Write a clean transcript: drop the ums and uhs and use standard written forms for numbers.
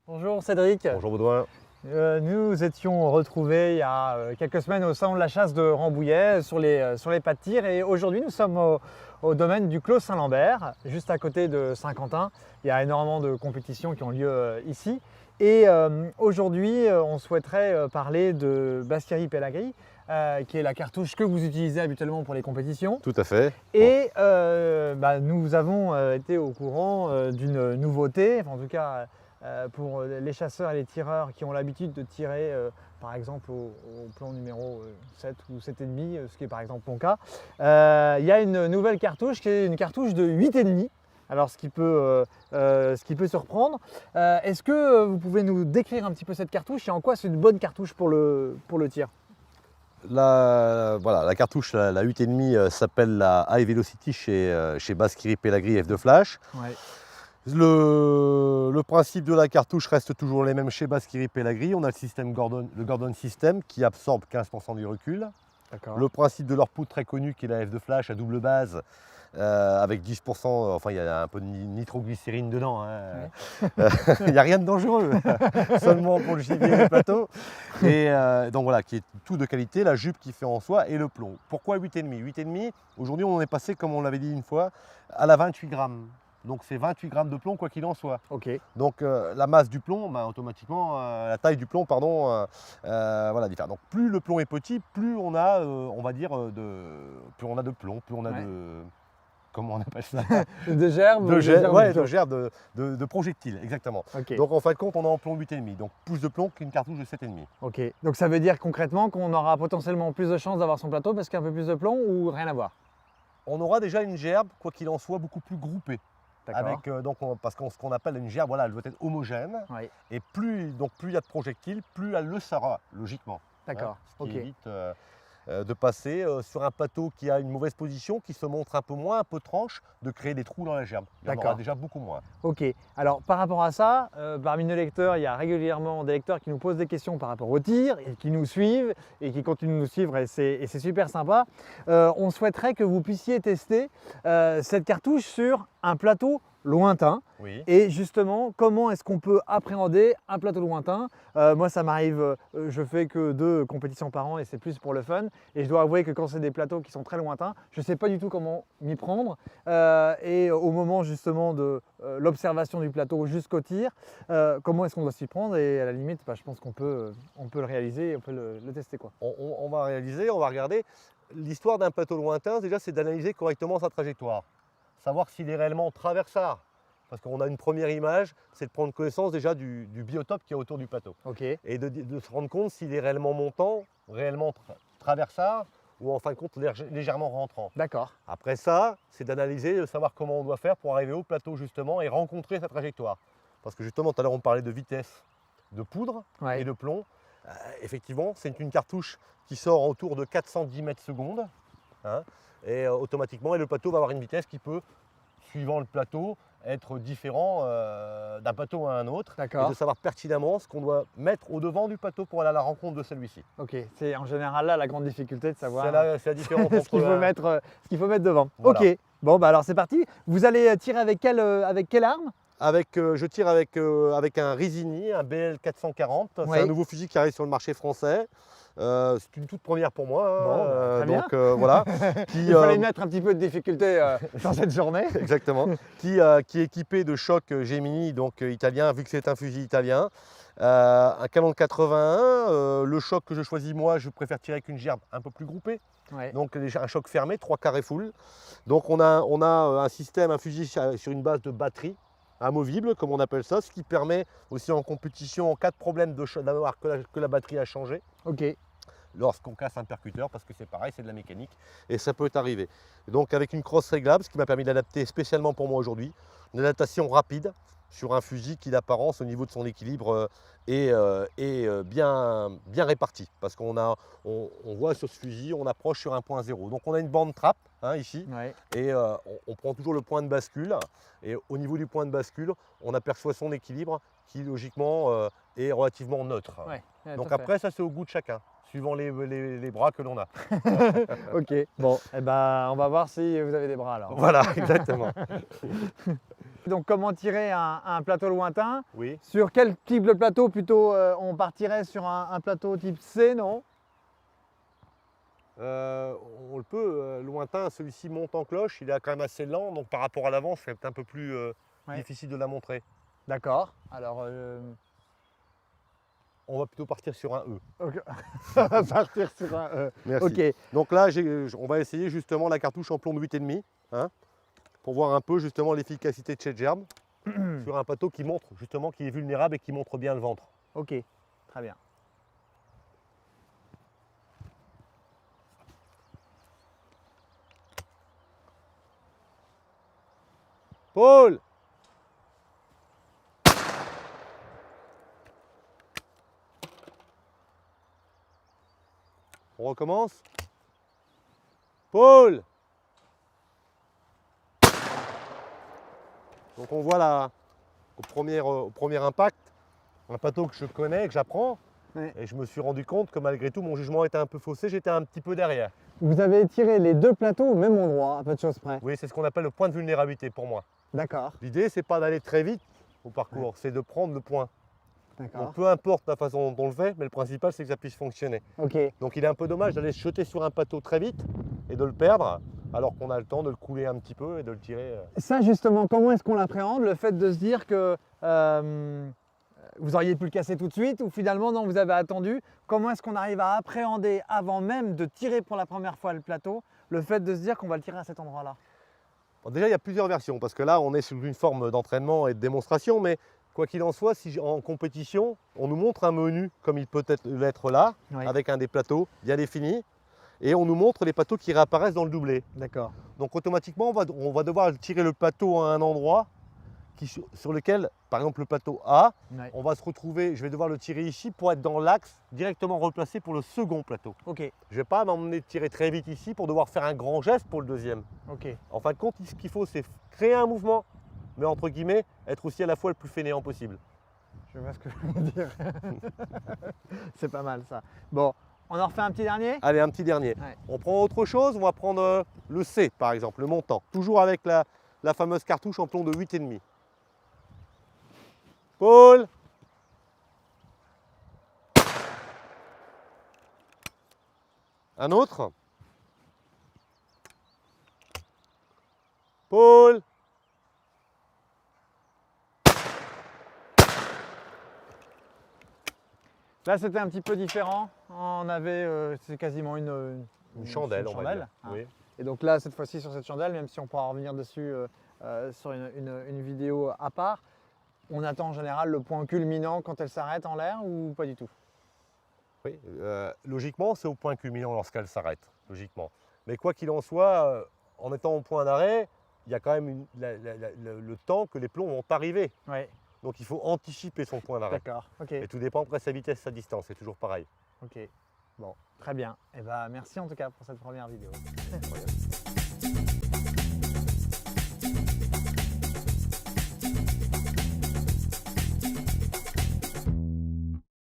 Bonjour Cédric. Bonjour Baudouin. Nous étions retrouvés il y a quelques semaines au salon de la chasse de Rambouillet sur les pas de tir et aujourd'hui nous sommes au domaine du Clos Saint-Lambert, juste à côté de Saint-Quentin. Il y a énormément de compétitions qui ont lieu ici et aujourd'hui on souhaiterait parler de Basquerie Pelagri, qui est la cartouche que vous utilisez habituellement pour les compétitions. Tout à fait. Et nous avons été au courant d'une nouveauté, enfin, en tout cas pour les chasseurs et les tireurs qui ont l'habitude de tirer par exemple au plomb numéro 7 ou 7,5, ce qui est par exemple mon cas. Il y a une nouvelle cartouche qui est une cartouche de 8,5. Alors ce qui peut surprendre. Est-ce que vous pouvez nous décrire un petit peu cette cartouche et en quoi c'est une bonne cartouche pour le tir? La cartouche, la 8,5 s'appelle la High Velocity chez Basquerie Pelagri F2 Flash. Ouais. Le principe de la cartouche reste toujours les mêmes chez Basquerie Pelagri. On a le système le Gordon System qui absorbe 15% du recul. Le principe de leur poudre très connue qui est la F2 Flash à double base avec 10%, enfin il y a un peu de nitroglycérine dedans. Hein. Il n'y a rien de dangereux, seulement pour le gibier et le plateau. Et donc voilà, qui est tout de qualité, la jupe qui fait en soi et le plomb. Pourquoi 8,5? 8,5, aujourd'hui on en est passé, comme on l'avait dit une fois, à la 28 grammes. Donc c'est 28 grammes de plomb quoi qu'il en soit. Okay. Donc la masse du plomb, automatiquement, la taille du plomb, pardon, voilà, diffère. Donc plus le plomb est petit, plus on a, on va dire, plus on a de plomb, plus on a de... Comment on appelle ça? De gerbes? De projectiles, exactement. Okay. Donc en fin de compte, on est en plomb 8,5, donc plus de plomb qu'une cartouche de 7,5. Ok, donc ça veut dire concrètement qu'on aura potentiellement plus de chances d'avoir son plateau parce qu'il y a un peu plus de plomb ou rien à voir? On aura déjà une gerbe, quoi qu'il en soit, beaucoup plus groupée. Avec, parce que ce qu'on appelle une gerbe, voilà, elle doit être homogène. Oui. Et plus il y a de projectiles, plus elle le sera, logiquement. D'accord. Ce qui évite de passer sur un plateau qui a une mauvaise position, qui se montre un peu moins, un peu tranche, de créer des trous dans la gerbe. Il y en aura déjà beaucoup moins. Ok. Alors par rapport à ça, parmi nos lecteurs, il y a régulièrement des lecteurs qui nous posent des questions par rapport au tir et qui nous suivent et qui continuent de nous suivre et c'est super sympa. On souhaiterait que vous puissiez tester cette cartouche sur un plateau lointain. Oui. Et justement, comment est-ce qu'on peut appréhender un plateau lointain? Moi, ça m'arrive, je fais que 2 compétitions par an et c'est plus pour le fun. Et je dois avouer que quand c'est des plateaux qui sont très lointains, je ne sais pas du tout comment m'y prendre. Et au moment justement de l'observation du plateau jusqu'au tir, comment est-ce qu'on doit s'y prendre? Et à la limite, je pense qu'on peut le réaliser et on peut le tester, quoi. On va réaliser, on va regarder. L'histoire d'un plateau lointain, déjà, c'est d'analyser correctement sa trajectoire. Savoir s'il est réellement traversard. Parce qu'on a une première image, c'est de prendre connaissance déjà du biotope qui est autour du plateau. Okay. Et de se rendre compte s'il est réellement montant, réellement traversard ou en fin de compte légèrement rentrant. D'accord. Après ça, c'est d'analyser, de savoir comment on doit faire pour arriver au plateau justement et rencontrer sa trajectoire. Parce que justement, tout à l'heure, on parlait de vitesse de poudre et de plomb. Effectivement, c'est une cartouche qui sort autour de 410 mètres secondes. Hein, et automatiquement, le plateau va avoir une vitesse qui peut, suivant le plateau, être différent d'un plateau à un autre. Et de savoir pertinemment ce qu'on doit mettre au devant du plateau pour aller à la rencontre de celui-ci. Ok, c'est en général là la grande difficulté de savoir c'est la différence ce qu'il faut mettre devant. Voilà. Ok, bon alors c'est parti. Vous allez tirer avec quelle arme? Je tire avec un Risini, un BL 440. C'est un nouveau fusil qui arrive sur le marché français. C'est une toute première pour moi. Bon, voilà. Il fallait mettre un petit peu de difficulté dans cette journée. Exactement. Qui est équipé de choc Gemini, donc italien, vu que c'est un fusil italien. Un canon de 81. Le choc que je choisis moi, je préfère tirer avec une gerbe un peu plus groupée. Ouais. Donc un choc fermé, 3 carrés full. Donc on a un système, un fusil sur une base de batterie amovible, comme on appelle ça, ce qui permet aussi en compétition, en cas de problème d'avoir que la batterie a changé. Ok. Lorsqu'on casse un percuteur, parce que c'est pareil, c'est de la mécanique, et ça peut arriver. Donc avec une crosse réglable, ce qui m'a permis d'adapter spécialement pour moi aujourd'hui, une adaptation rapide sur un fusil qui d'apparence au niveau de son équilibre est bien réparti. Parce qu'on voit sur ce fusil, on approche sur un point zéro. Donc on a une bande trappe ici, ouais. Et on prend toujours le point de bascule. Et au niveau du point de bascule, on aperçoit son équilibre qui logiquement est relativement neutre. Ouais, ouais, Donc tout à fait. après, ça c'est au goût de chacun, suivant les bras que l'on a. Ok, bon, eh ben, on va voir si vous avez des bras alors. Voilà, exactement. Donc comment tirer un plateau lointain? Oui. Sur quel type de plateau plutôt on partirait sur un plateau type C, non? On le peut, lointain, celui-ci monte en cloche, il est quand même assez lent, donc par rapport à l'avant, c'est un peu plus Ouais. difficile de la montrer. D'accord, alors On va plutôt partir sur un E. ok. On va partir sur un E. Merci. Ok, Donc là, on va essayer justement la cartouche en plomb de 8,5 hein, pour voir un peu justement l'efficacité de cette gerbe sur un plateau qui montre justement qui est vulnérable et qui montre bien le ventre. ok, très bien. Paul! On recommence. Paul! Donc on voit là, au premier impact, un plateau que je connais, que j'apprends, Ouais. et je me suis rendu compte que malgré tout, mon jugement était un peu faussé, j'étais un petit peu derrière. Vous avez tiré les deux plateaux au même endroit, à peu de choses près. Oui, c'est ce qu'on appelle le point de vulnérabilité pour moi. D'accord, L'idée, c'est pas d'aller très vite au parcours, c'est de prendre le point. d'accord. Donc peu importe la façon dont on le fait, mais le principal, c'est que ça puisse fonctionner. Ok, Donc il est un peu dommage d'aller se jeter sur un plateau très vite et de le perdre, alors qu'on a le temps de le couler un petit peu et de le tirer. ça justement, comment est-ce qu'on l'appréhende? Le fait de se dire que vous auriez pu le casser tout de suite ou finalement non, vous avez attendu. Comment est-ce qu'on arrive à appréhender avant même de tirer pour la première fois le plateau, le fait de se dire qu'on va le tirer à cet endroit-là? Bon, déjà, il y a plusieurs versions, parce que là, on est sous une forme d'entraînement et de démonstration, mais quoi qu'il en soit, si en compétition, on nous montre un menu comme il peut l'être là, Oui. avec un des plateaux bien défini, et on nous montre les plateaux qui réapparaissent dans le doublé. D'accord. Donc automatiquement, on va devoir tirer le plateau à un endroit sur lequel, par exemple le plateau A, Ouais. on va se retrouver, je vais devoir le tirer ici pour être dans l'axe directement replacé pour le second plateau. Ok, Je ne vais pas m'emmener tirer très vite ici pour devoir faire un grand geste pour le deuxième. ok. En fin de compte, ce qu'il faut, c'est créer un mouvement, mais entre guillemets, être aussi à la fois le plus fainéant possible. Je vois ce que vous voulez dire. C'est pas mal ça. Bon, on en refait un petit dernier? Allez, un petit dernier. Ouais. On prend autre chose, on va prendre le C par exemple, le montant. Toujours avec la fameuse cartouche en plomb de 8,5. Paul! Un autre? Paul! Là, c'était un petit peu différent. On avait, c'est quasiment une Chandelle, on va dire. hein. Oui. Et donc là, cette fois-ci, sur cette chandelle, même si on pourra revenir dessus sur une vidéo à part, on attend en général le point culminant quand elle s'arrête en l'air ou pas du tout? Oui, logiquement, c'est au point culminant lorsqu'elle s'arrête, logiquement. Mais quoi qu'il en soit, en étant au point d'arrêt, il y a quand même le temps que les plombs vont arriver. Oui, Donc il faut anticiper son point d'arrêt. d'accord. Ok, Et tout dépend après sa vitesse, sa distance, c'est toujours pareil. ok. Bon, très bien. Et ben, merci en tout cas pour cette première vidéo.